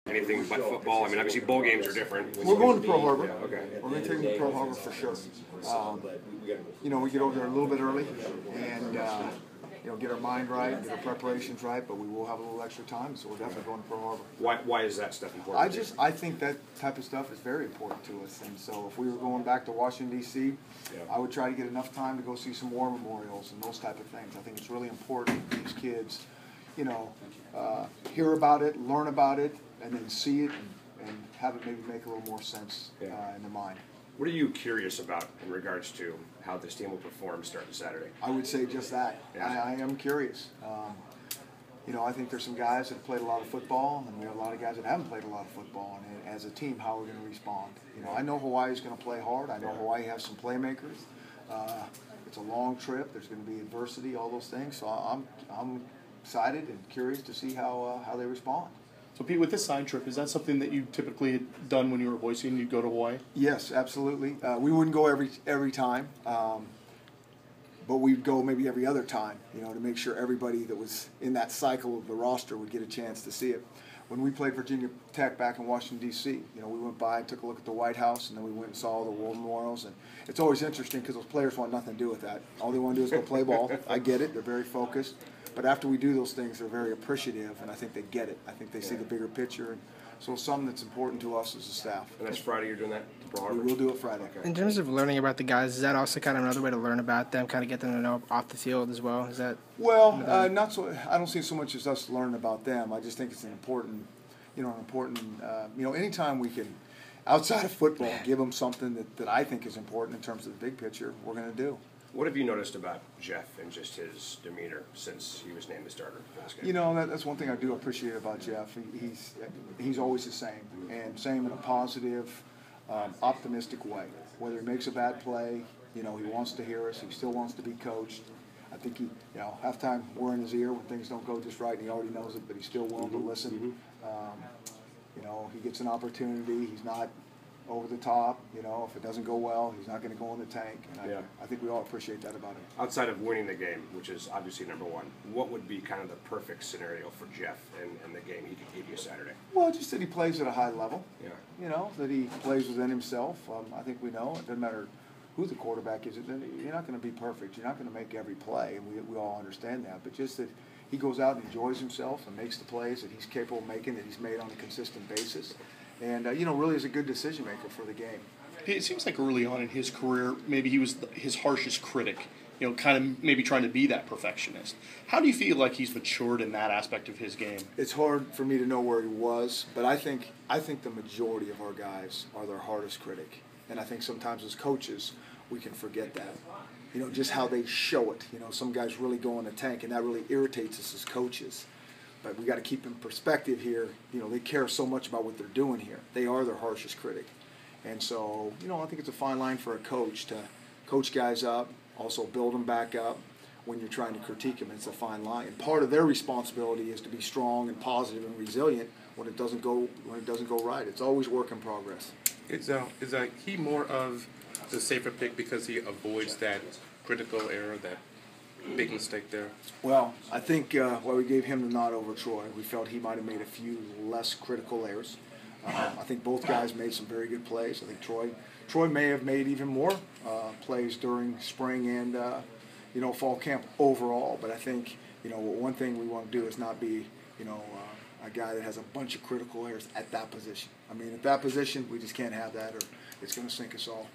Anything but football? I mean, obviously bowl games are different. We're going to Pearl Harbor. Yeah, okay. We're going to take them to Pearl Harbor for sure. We get over there a little bit early and, get our mind right, get our preparations right, but we will have a little extra time, so we're definitely going to Pearl Harbor. Why is that stuff important? I think that type of stuff is very important to us, and so if we were going back to Washington, D.C., I would try to get enough time to go see some war memorials and those type of things. I think it's really important for these kids, hear about it, learn about it, and then see it and have it maybe make a little more sense in their mind. What are you curious about in regards to how this team will perform starting Saturday? I would say just that. Yeah. I am curious. I think there's some guys that have played a lot of football, and we have a lot of guys that haven't played a lot of football. And as a team, how we're going to respond. I know Hawaii's going to play hard. I know Hawaii has some playmakers. It's a long trip. There's going to be adversity, all those things. So I'm excited and curious to see how they respond. So, Pete, with this side trip, is that something that you typically had done when you were at Boise and you'd go to Hawaii? Yes, absolutely. We wouldn't go every time, but we'd go maybe every other time, to make sure everybody that was in that cycle of the roster would get a chance to see it. When we played Virginia Tech back in Washington, D.C., we went by and took a look at the White House, and then we went and saw all the war memorials. And it's always interesting because those players want nothing to do with that. All they want to do is go play ball. I get it. They're very focused. But after we do those things, they're very appreciative, and I think they get it. I think they see the bigger picture. And so it's something that's important to us as a staff. And that's Friday you're doing that? We will do it Friday. Okay. In terms of learning about the guys, is that also kind of another way to learn about them, kind of get them to know off the field as well? Is that not so. I don't see it so much as us learning about them. I just think it's anytime we can, outside of football, give them something that I think is important in terms of the big picture, we're going to do. What have you noticed about Jeff and just his demeanor since he was named the starter for this game? That's one thing I do appreciate about Jeff. He's always the same, and same in a positive, optimistic way. Whether he makes a bad play, he wants to hear us. He still wants to be coached. I think halftime we're in his ear when things don't go just right, and he already knows it, but he's still willing to listen. He gets an opportunity. He's not over the top. If it doesn't go well, he's not going to go in the tank. And I think we all appreciate that about him. Outside of winning the game, which is obviously number one, what would be kind of the perfect scenario for Jeff and the game he could give you Saturday? Well, just that he plays at a high level. Yeah. That he plays within himself. I think we know it doesn't matter who the quarterback is. You're not going to be perfect. You're not going to make every play, and we all understand that. But just that he goes out and enjoys himself and makes the plays that he's capable of making, that he's made on a consistent basis. And, really is a good decision maker for the game. It seems like early on in his career, maybe he was his harshest critic, kind of maybe trying to be that perfectionist. How do you feel like he's matured in that aspect of his game? It's hard for me to know where he was, but I think the majority of our guys are their hardest critic. And I think sometimes as coaches, we can forget that. Just how they show it. Some guys really go in the tank, and that really irritates us as coaches. But we got to keep in perspective here. They care so much about what they're doing here. They are their harshest critic. And so, I think it's a fine line for a coach to coach guys up, also build them back up when you're trying to critique them. It's a fine line. And part of their responsibility is to be strong and positive and resilient when it doesn't go right. It's always work in progress. Is he more of the safer pick because he avoids that critical error, that big mistake there? Well, I think why we gave him the nod over Troy, we felt he might have made a few less critical errors. I think both guys made some very good plays. I think Troy may have made even more plays during spring and fall camp overall. But I think one thing we want to do is not be a guy that has a bunch of critical errors at that position. I mean, at that position, we just can't have that, or it's going to sink us all.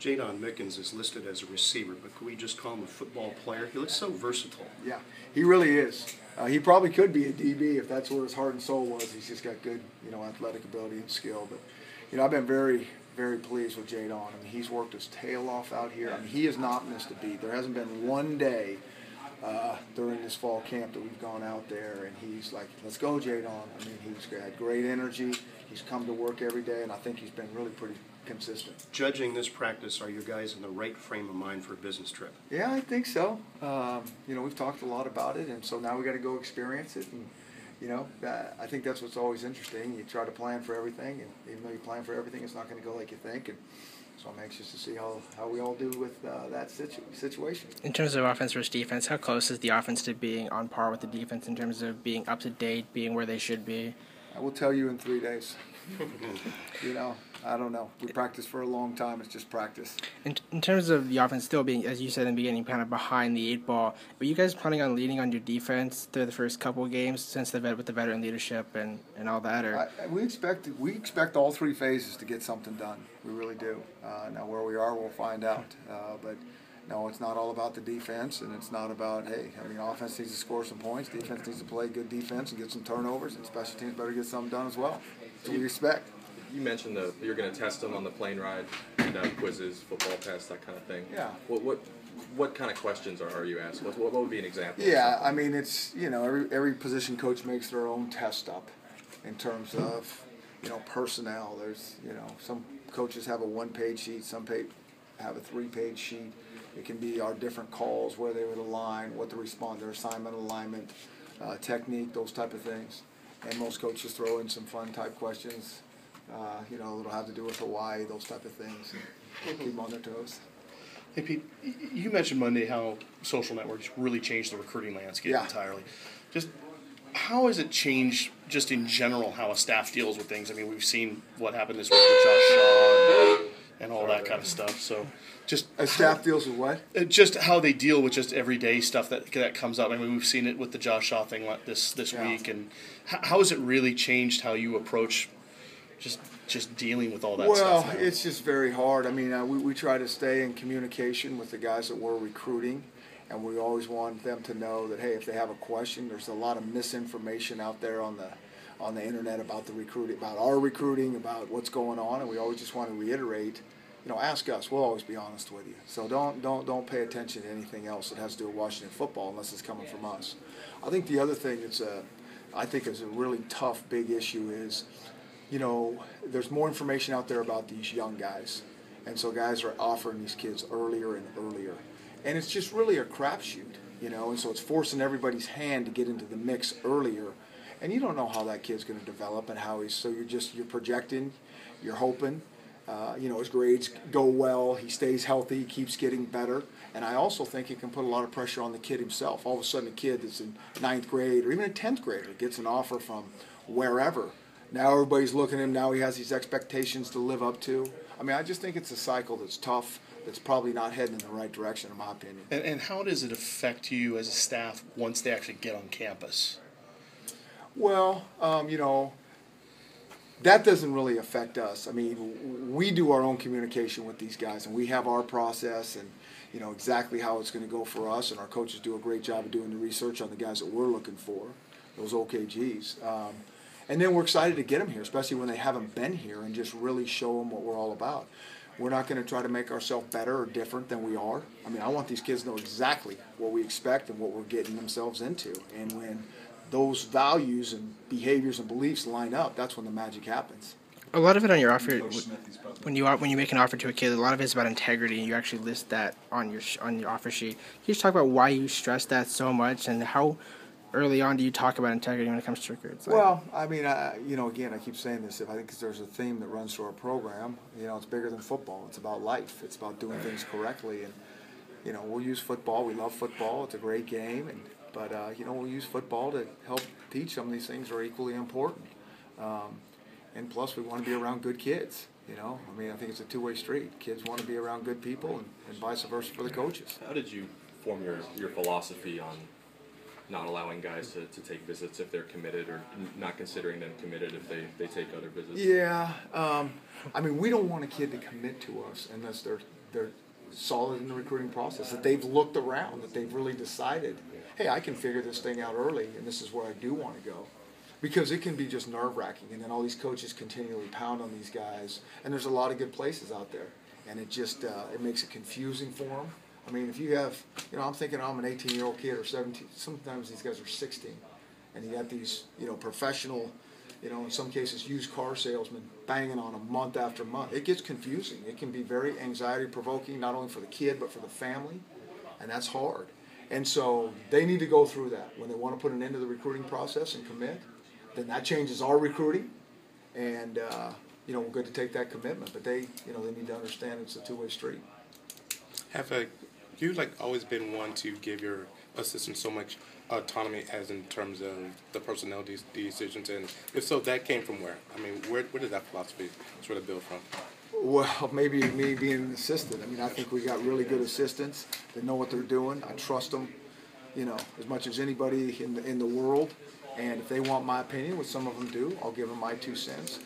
Jadon Mickens is listed as a receiver, but could we just call him a football player? He looks so versatile. Yeah, he really is. He probably could be a DB if that's where his heart and soul was. He's just got good, athletic ability and skill. But, I've been very, very pleased with Jadon. I mean, he's worked his tail off out here. I mean, he has not missed a beat. There hasn't been one day during this fall camp that we've gone out there, and he's like, let's go, Jadon. I mean, he's had great energy. He's come to work every day, and I think he's been really pretty consistent. Judging this practice, are you guys in the right frame of mind for a business trip? Yeah, I think so. We've talked a lot about it, and so now we got to go experience it. And I think that's what's always interesting. You try to plan for everything, and even though you plan for everything, it's not going to go like you think. And so I'm anxious to see how we all do with that situation. In terms of offense versus defense, how close is the offense to being on par with the defense in terms of being up to date, being where they should be? I will tell you in 3 days. I don't know. We practiced for a long time. It's just practice. In terms of the offense still being, as you said in the beginning, kind of behind the 8 ball, were you guys planning on leaning on your defense through the first couple of games since with the veteran leadership and all that? Or We expect all 3 phases to get something done. We really do. Now where we are, we'll find out. But no, it's not all about the defense, and it's not about, offense needs to score some points, defense needs to play good defense and get some turnovers, and special teams better get something done as well. That's what we expect. You mentioned you're going to test them on the plane ride, and quizzes, football tests, that kind of thing. Yeah. What kind of questions are you asked? What would be an example? Yeah, I mean, it's, every position coach makes their own test up in terms of, personnel. There's, some coaches have a 1-page sheet, some have a 3-page sheet. It can be our different calls, where they would align, what to respond, their assignment alignment, technique, those type of things. And most coaches throw in some fun type questions, that'll have to do with Hawaii, those type of things, and keep them on their toes. Hey, Pete, you mentioned Monday how social networks really changed the recruiting landscape entirely. Just how has it changed, just in general, how a staff deals with things? I mean, we've seen what happened this week with Josh Shaw and all that kind of stuff. So, just a staff deals with what? Just how they deal with just everyday stuff that comes up. I mean, we've seen it with the Josh Shaw thing this week, and how has it really changed how you approach just dealing with all that stuff? Well, it's just very hard. I mean, we try to stay in communication with the guys that we're recruiting, and we always want them to know that, hey, if they have a question, there's a lot of misinformation out there on the internet about the recruiting, about our recruiting, about what's going on, and we always just want to reiterate, ask us. We'll always be honest with you. So don't pay attention to anything else that has to do with Washington football unless it's coming from us. I think the other thing that's I think is a really tough, big issue is, there's more information out there about these young guys. And so guys are offering these kids earlier and earlier. And it's just really a crapshoot, and so it's forcing everybody's hand to get into the mix earlier. And you don't know how that kid's going to develop and so you're projecting, you're hoping, his grades go well, he stays healthy, he keeps getting better. And I also think it can put a lot of pressure on the kid himself. All of a sudden a kid that's in 9th grade or even a 10th grader gets an offer from wherever. Now everybody's looking at him. Now he has these expectations to live up to. I mean, I just think it's a cycle that's tough, that's probably not heading in the right direction, in my opinion. And how does it affect you as a staff once they actually get on campus? Well, that doesn't really affect us. I mean, we do our own communication with these guys, and we have our process and, exactly how it's going to go for us, and our coaches do a great job of doing the research on the guys that we're looking for, those OKGs. And then we're excited to get them here, especially when they haven't been here, and just really show them what we're all about. We're not going to try to make ourselves better or different than we are. I mean, I want these kids to know exactly what we expect and what we're getting themselves into. And when those values and behaviors and beliefs line up, that's when the magic happens. A lot of it on your offer, when you make an offer to a kid, a lot of it is about integrity, and you actually list that on your offer sheet. Can you just talk about why you stress that so much, and how early on do you talk about integrity when it comes to recruits? Well, I mean, again, I keep saying this. If I think there's a theme that runs through our program, it's bigger than football. It's about life. It's about doing things correctly. And, we'll use football. We love football. It's a great game. But we'll use football to help teach some of these things that are equally important. And plus, we want to be around good kids. I mean, I think it's a two-way street. Kids want to be around good people, and vice versa for the coaches. How did you form your philosophy on not allowing guys to take visits if they're committed, or not considering them committed if they take other visits? Yeah. I mean, we don't want a kid to commit to us unless they're solid in the recruiting process, that they've looked around, that they've really decided, hey, I can figure this thing out early, and this is where I do want to go. Because it can be just nerve-wracking, and then all these coaches continually pound on these guys, and there's a lot of good places out there, and it just it makes it confusing for them. I mean, if you have, I'm thinking I'm an 18-year-old kid or 17. Sometimes these guys are 16, and you got these, professional, in some cases used car salesmen banging on them month after month. It gets confusing. It can be very anxiety-provoking, not only for the kid but for the family, and that's hard. And so they need to go through that when they want to put an end to the recruiting process and commit. Then that changes our recruiting, and we're good to take that commitment. But they need to understand it's a two-way street. Have you always been one to give your assistants so much autonomy as in terms of the personnel decisions? And if so, that came from where? I mean, where did that philosophy sort of build from? Well, maybe me being an assistant. I mean, I think we got really good assistants that know what they're doing. I trust them, as much as anybody in the world. And if they want my opinion, which some of them do, I'll give them my 2 cents.